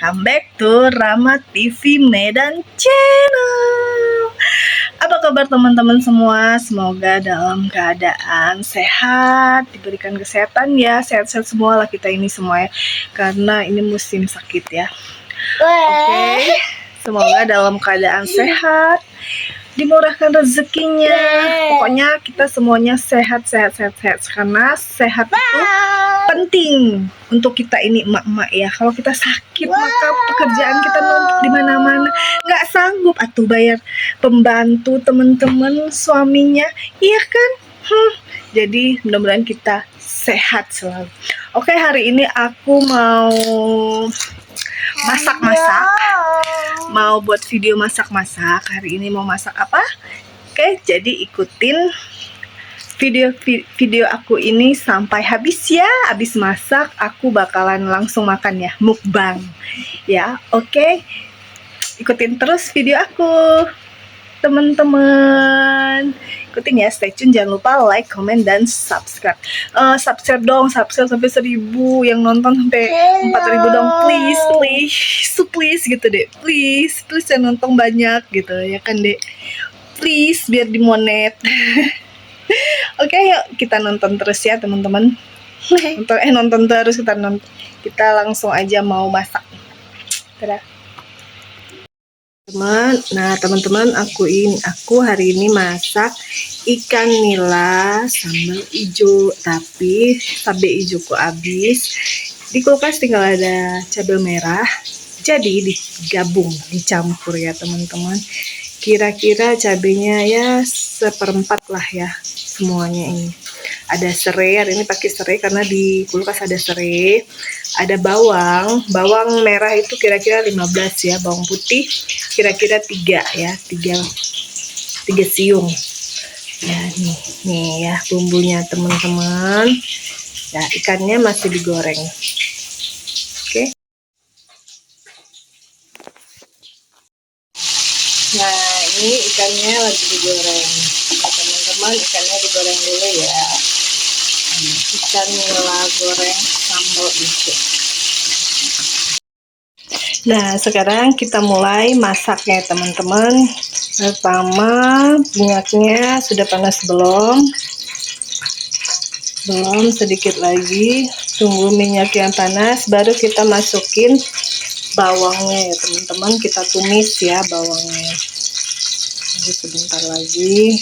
welcome back to Rama TV Medan Channel. Apa kabar teman-teman semua? Semoga dalam keadaan sehat, diberikan kesehatan ya, sehat-sehat semua lah kita ini semua ya, karena ini musim sakit ya. Oke, semoga dalam keadaan sehat, dimurahkan rezekinya. Pokoknya kita semuanya sehat karena sehat itu penting untuk kita ini emak-emak ya. Kalau kita sakit maka pekerjaan kita numpuk di mana-mana, nggak sanggup atuh bayar pembantu, teman-teman, suaminya, iya kan? Jadi mudah-mudahan kita sehat selalu. Oke, hari ini aku mau masak-masak, mau buat video masak-masak. Hari ini mau masak apa? Oke, jadi ikutin video aku ini sampai habis ya. Habis masak aku bakalan langsung makan ya, mukbang ya. Oke, ikutin terus video aku teman-teman, ikutin ya, stay tune, jangan lupa like, comment, dan subscribe. Subscribe dong, subscribe sampai 1000, yang nonton sampai 4000 dong, please gitu deh, please jangan nonton banyak gitu ya kan deh, please biar dimonet. Oke, yuk kita nonton terus ya teman-teman. Nonton terus, kita langsung aja mau masak. Dadah. Nah teman-teman, aku hari ini masak ikan nila sambal hijau, tapi cabai hijauku habis. Di kulkas tinggal ada cabai merah, jadi digabung, dicampur ya teman-teman. Kira-kira cabenya ya 1/4 lah ya semuanya ini. Ada serai, hari ini pakai serai karena di kulkas ada serai. Ada bawang merah itu kira-kira 15 ya, bawang putih kira-kira 3 ya, 3 siung ya. Nih ya bumbunya teman-teman ya. Ikannya masih digoreng. Oke, nah ini ikannya lagi digoreng ya teman-teman. Ikannya digoreng dulu ya. Ikan nila goreng sambal hijau. Nah sekarang kita mulai masaknya teman-teman. Pertama, minyaknya sudah panas belum? Belum, sedikit lagi. Tunggu minyak yang panas, baru kita masukin bawangnya ya teman-teman. Kita tumis ya bawangnya. Tunggu sebentar lagi.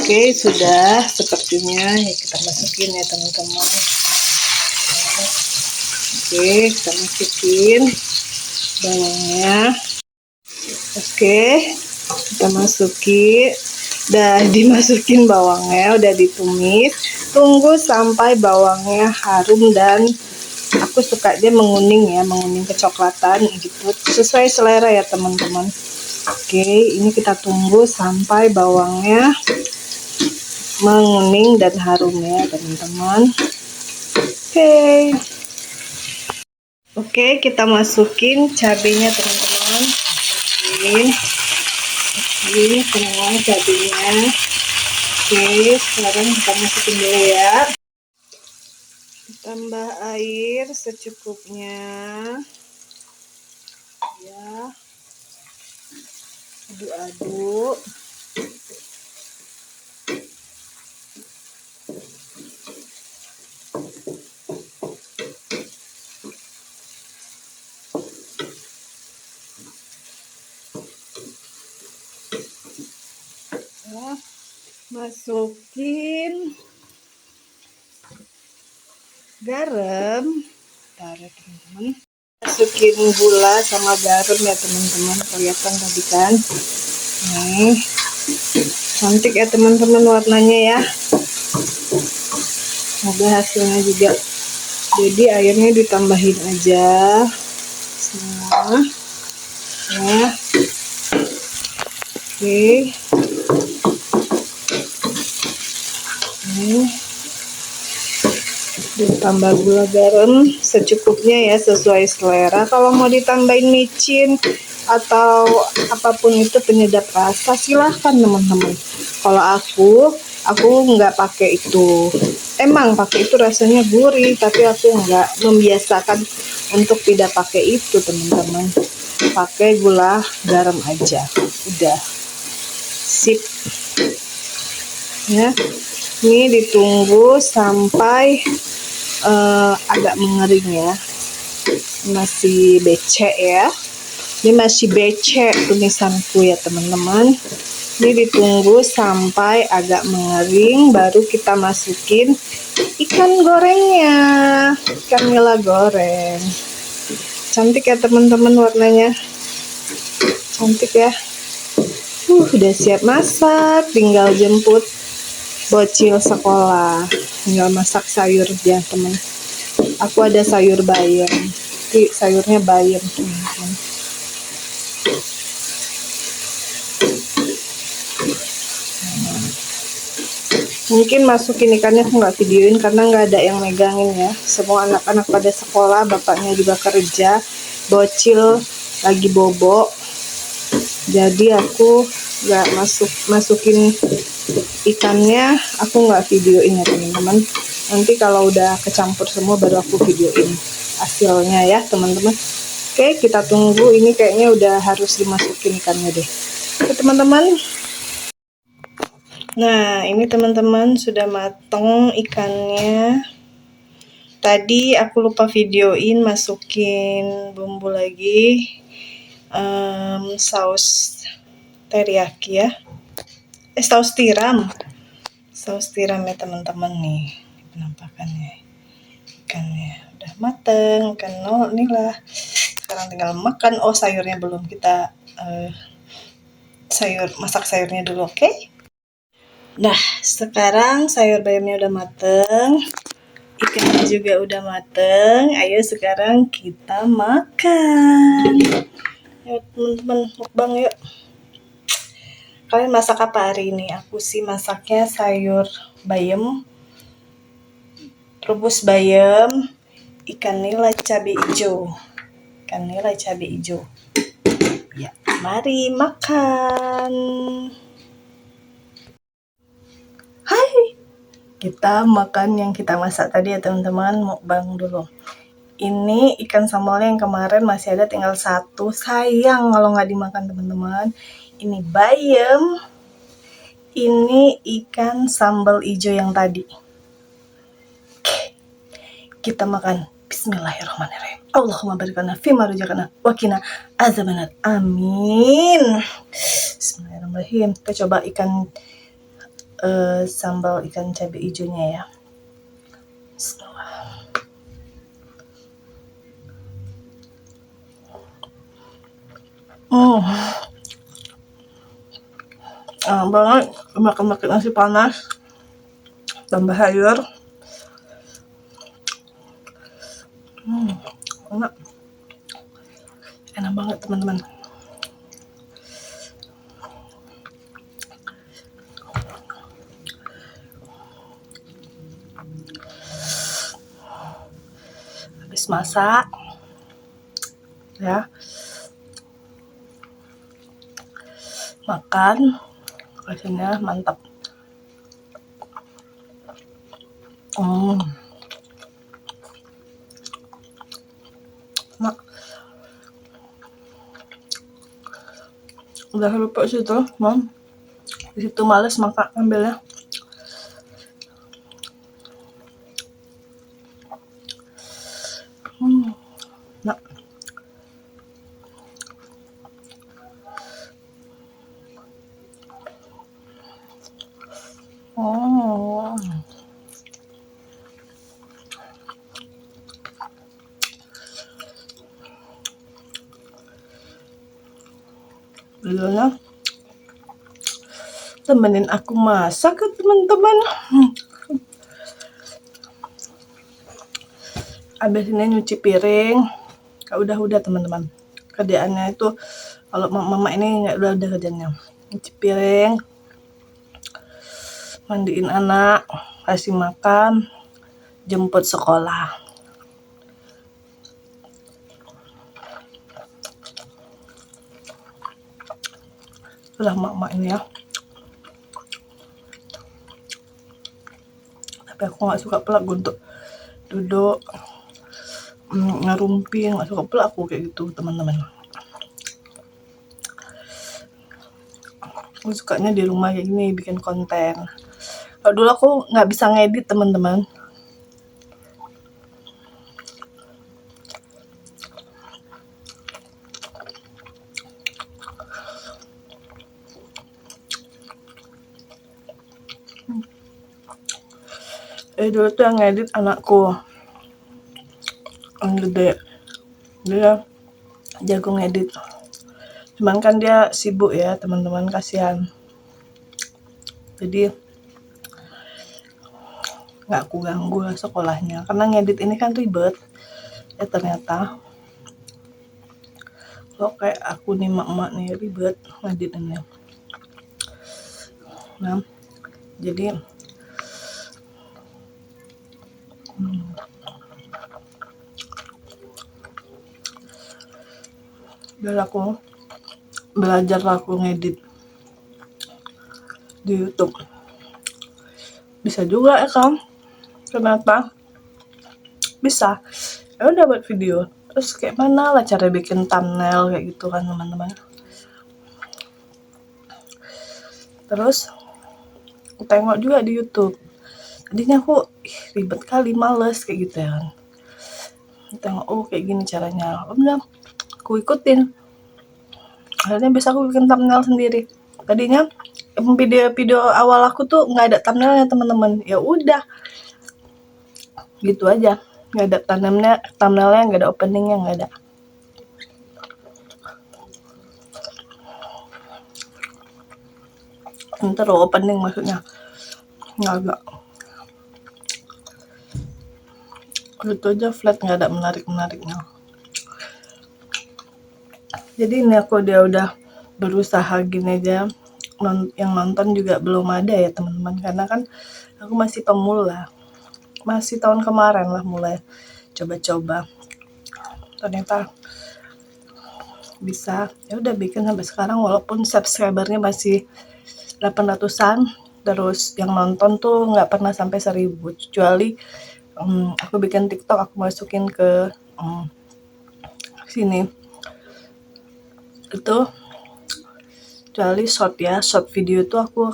Oke, sudah sepertinya ya, kita masukin ya teman-teman. Oke, kita masukin bawangnya. Oke, kita masukin, udah dimasukin bawangnya, udah ditumis. Tunggu sampai bawangnya harum dan aku suka dia menguning ya, menguning kecoklatan gitu, sesuai selera ya teman-teman. Oke, ini kita tunggu sampai bawangnya menguning dan harum ya teman-teman. Oke, kita masukin cabenya teman-teman. Ini semua cabenya. Oke, sekarang kita masukin dulu ya. Tambah air secukupnya ya. Aduk-aduk. Masukin garam, teman-teman. Masukin gula sama garam ya teman-teman, kelihatan tadi kan. Nih, cantik ya teman-teman warnanya ya. Semoga hasilnya juga. Jadi airnya ditambahin aja semua ya. Oke. Ditambah gula garam secukupnya ya, sesuai selera. Kalau mau ditambahin micin atau apapun itu penyedap rasa, silahkan teman-teman. Kalau aku Aku nggak pakai itu. Emang pakai itu rasanya gurih, tapi aku nggak membiasakan untuk tidak pakai itu, teman-teman. Pakai gula garam aja. Udah. Sip. Ya. Ini ditunggu sampai agak mengering ya. Masih becek ya. Ini masih becek tulisanku ya, teman-teman. Ini ditunggu sampai agak mengering, baru kita masukin ikan gorengnya, ikan nila goreng. Cantik ya teman-teman warnanya, cantik ya. Udah siap masak, tinggal jemput bocil sekolah, tinggal masak sayurnya teman. Aku ada sayur bayam, jadi sayurnya bayam teman-teman. Mungkin masukin ikannya aku nggak videoin karena nggak ada yang megangin ya. Semua anak-anak pada sekolah, bapaknya juga kerja, bocil lagi bobo. Jadi aku nggak masukin ikannya, aku nggak videoin ya teman-teman. Nanti kalau udah kecampur semua baru aku videoin hasilnya ya teman-teman. Oke, kita tunggu. Ini kayaknya udah harus dimasukin ikannya deh. Oke teman-teman. Nah, ini teman-teman sudah mateng ikannya. Tadi aku lupa videoin masukin bumbu lagi, saus teriyaki ya. Saus tiram. Saus tiram ya teman-teman nih. Penampakannya. Ikannya udah mateng, ikan nila. Sekarang tinggal makan. Oh, sayurnya belum, kita masak sayurnya dulu, oke? Nah, sekarang sayur bayamnya udah mateng, ikannya juga udah mateng. Ayo sekarang kita makan. Yuk teman-teman, mukbang yuk. Kalian masak apa hari ini? Aku sih masaknya sayur bayam, rebus bayam, ikan nila cabai hijau. Ikan nila cabai hijau. Ya, mari makan. Hai, kita makan yang kita masak tadi ya teman-teman, mukbang dulu. Ini ikan sambalnya yang kemarin masih ada tinggal satu, sayang kalau nggak dimakan teman-teman. Ini bayam, ini ikan sambal hijau yang tadi. Oke, kita makan. Bismillahirrahmanirrahim. Allahumma barik lana fima razaqtana wa qina azabannar. Amin. Bismillahirrahmanirrahim. Kita coba ikan sambal ikan cabai hijaunya ya. Bismillah. Banget makan nasi panas tambah sayur. Enak banget teman-teman. Habis masak ya, makan rasanya mantap. Mak, udah lupa situ, Mom. Di situ males makan ambilnya. Nah. Bilangnya temenin aku masak ke teman-teman. Abis ini nyuci piring. Udah teman-teman. Kerjaannya itu kalau mama ini nggak udah kerjanya. Nyuci piring, mandiin anak, kasih makan, jemput sekolah. Udah mak ini ya. aku nggak suka pula untuk duduk ngerumpi, nggak suka pula aku kayak gitu teman-teman. Aku sukanya di rumah kayak gini bikin konten. Kalau dulu aku nggak bisa ngedit teman-teman. Dulu tuh yang ngedit anakku yang gede, dia jago ngedit. Cuman kan dia sibuk ya teman-teman, kasihan. Jadi nggak aku ganggu sekolahnya karena ngedit ini kan ribet ya ternyata. Kalau kayak aku nih mak-mak nih ribet ngedit ini. Nah jadi biar aku belajar aku ngedit di YouTube. Bisa juga ya kan? Ternyata bisa. Ya udah buat video. Terus kayak mana lah cara bikin thumbnail kayak gitu kan teman-teman. Terus aku tengok juga di YouTube. Tadinya aku ribet kali, males kayak gitu ya kan. Tengok oh kayak gini caranya. Udah aku ikutin. Akhirnya bisa aku bikin thumbnail sendiri. Tadinya video-video awal aku tuh nggak ada thumbnailnya teman-teman. Ya udah gitu aja, nggak ada thumbnailnya, nggak ada openingnya, nggak ada. Ntar opening maksudnya nggak ada. Itu aja flat, nggak ada menariknya. Jadi ini aku dia udah berusaha gini aja, yang nonton juga belum ada ya teman-teman, karena kan aku masih pemula, masih tahun kemarin lah mulai coba-coba. Ternyata bisa, ya udah bikin sampai sekarang walaupun subscribernya masih 800-an, terus yang nonton tuh nggak pernah sampai 1000, kecuali aku bikin TikTok, aku masukin ke sini itu, kecuali short video itu aku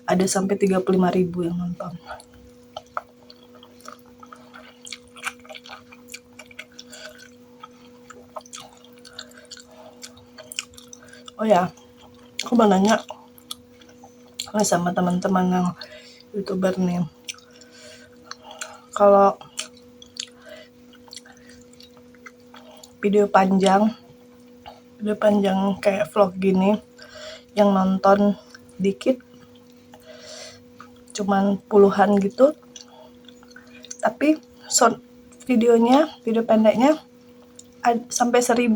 ada sampai 35.000 yang nonton. Oh ya, aku mau nanya sama teman-teman yang YouTuber nih, kalau video panjang kayak vlog gini yang nonton dikit, cuman puluhan gitu, tapi video pendeknya sampai 1000,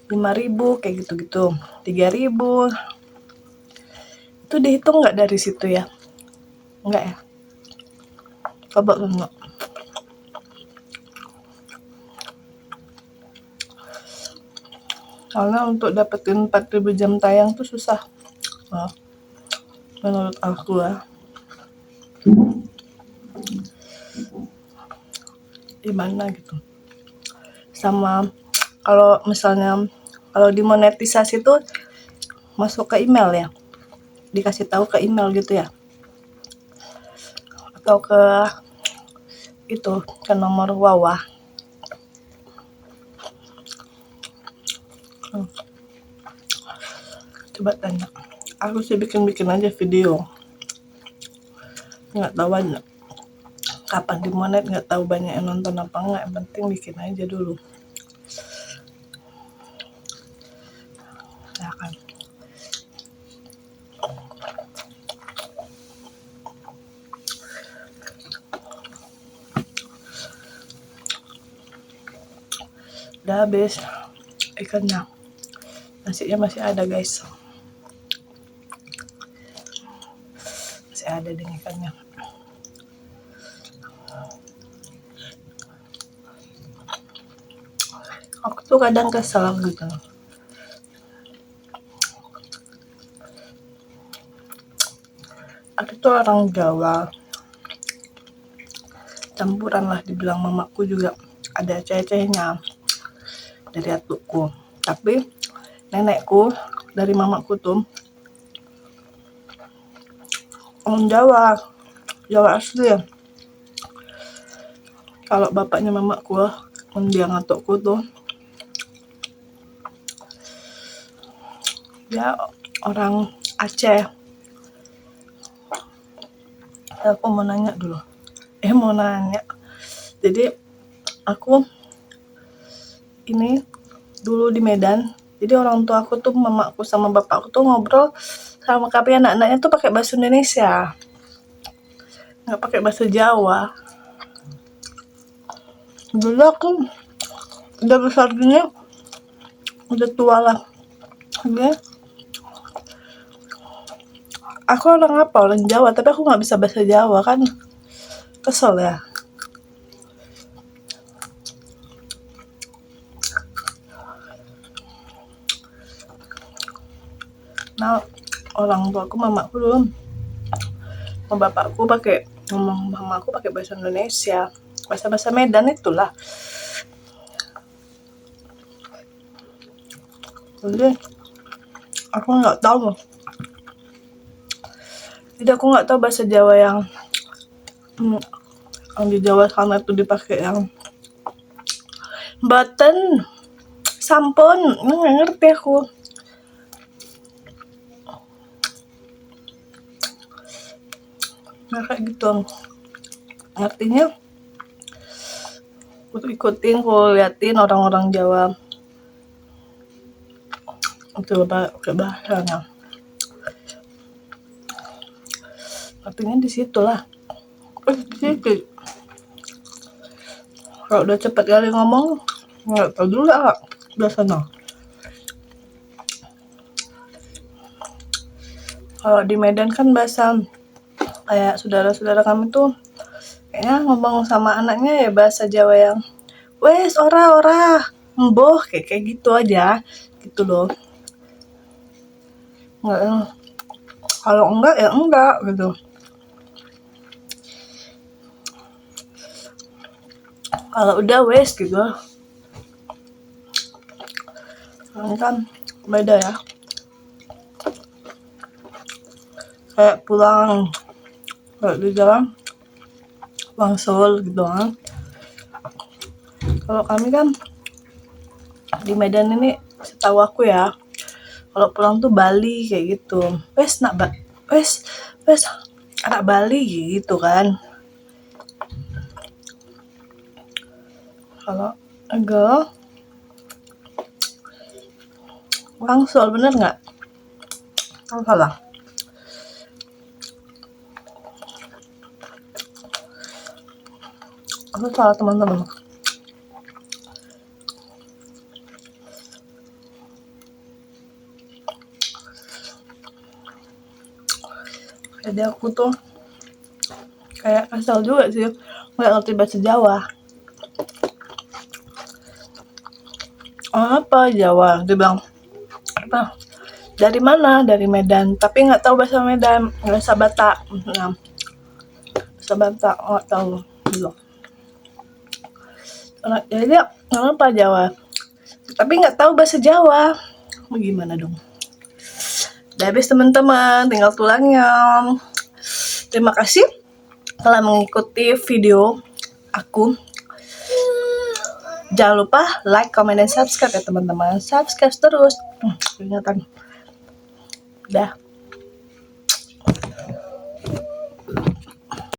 5.000 kayak gitu-gitu, 3.000, itu dihitung nggak dari situ ya? Enggak ya? Coba enggak. Karena untuk dapetin 4.000 jam tayang tuh susah, menurut aku ya. Gimana gitu. Sama kalau misalnya kalau dimonetisasi tuh masuk ke email ya, dikasih tahu ke email gitu ya, atau ke itu, ke nomor WAWA. Coba tanya. Aku sih bikin aja video, nggak tahu aja kapan dimonet, nggak tahu banyak yang nonton apa enggak, yang penting bikin aja dulu ya kan. Udah habis ikannya, nasinya masih ada guys, masih ada deh ikannya. Aku tuh kadang kesel gitu, aku tuh tuh orang Jawa, campuran lah dibilang. Mamaku juga ada cecehnya dari atuku, tapi nenekku dari mamaku tuh orang Jawa, Jawa asli ya. Kalau bapaknya mamaku, dia ngatukku tuh, dia orang Aceh. Aku mau nanya dulu. Jadi aku ini dulu di Medan. Jadi orang tua aku tuh, mamaku sama bapakku tuh ngobrol sama kami anak-anaknya tuh pakai bahasa Indonesia, nggak pakai bahasa Jawa. Dulu aku udah besar gini, udah tua lah. Jadi aku orang apa? Orang Jawa, tapi aku nggak bisa bahasa Jawa kan. Kesel ya. Nah, orang tua aku, mamaku dulu, sama bapakku ngomong sama aku pakai bahasa Indonesia, bahasa Medan itulah. Jadi aku nggak tahu. Jadi aku nggak tahu bahasa Jawa yang di Jawa sana tuh dipakai yang button, sampun, nggak ngerti aku. Nah, kayak gitu. Artinya aku ikutin, aku liatin orang-orang Jawa itu pakai bahasanya. Artinya di situ lah. Sedikit. Kalau udah cepet kali ngomong, nggak tahu dulu lah biasanya. Kalau di Medan kan bahasa, kayak saudara-saudara kami tuh kayaknya ngomong sama anaknya ya bahasa Jawa yang wes ora mboh, kayak gitu aja gitu loh. Nggak, kalau enggak ya enggak gitu. Kalau udah wes gitu kan beda ya. Kayak pulang, kayak di jalan Wangsul gitu kan. Kalau kami kan di Medan ini, setahu aku ya, kalau pulang tuh Bali kayak gitu. Wes anak Bali gitu kan. Kalau enggak Wangsul, bener nggak? Kalau salah. Aku salah teman-teman. Jadi aku tuh kayak kesel juga sih, nggak ngerti bahasa Jawa. Apa Jawa? Dia bilang apa? Dari mana? Dari Medan. Tapi nggak tahu bahasa Medan, bahasa Batak. Nah, bahasa Batak nggak tahu dulu. Jadi apa Jawa? Tapi nggak tahu bahasa Jawa. Bagaimana dong? Udah habis teman-teman, tinggal tulangnya. Terima kasih telah mengikuti video aku. Jangan lupa like, comment, dan subscribe ya teman-teman. Subscribe terus. Ingatan. Dah.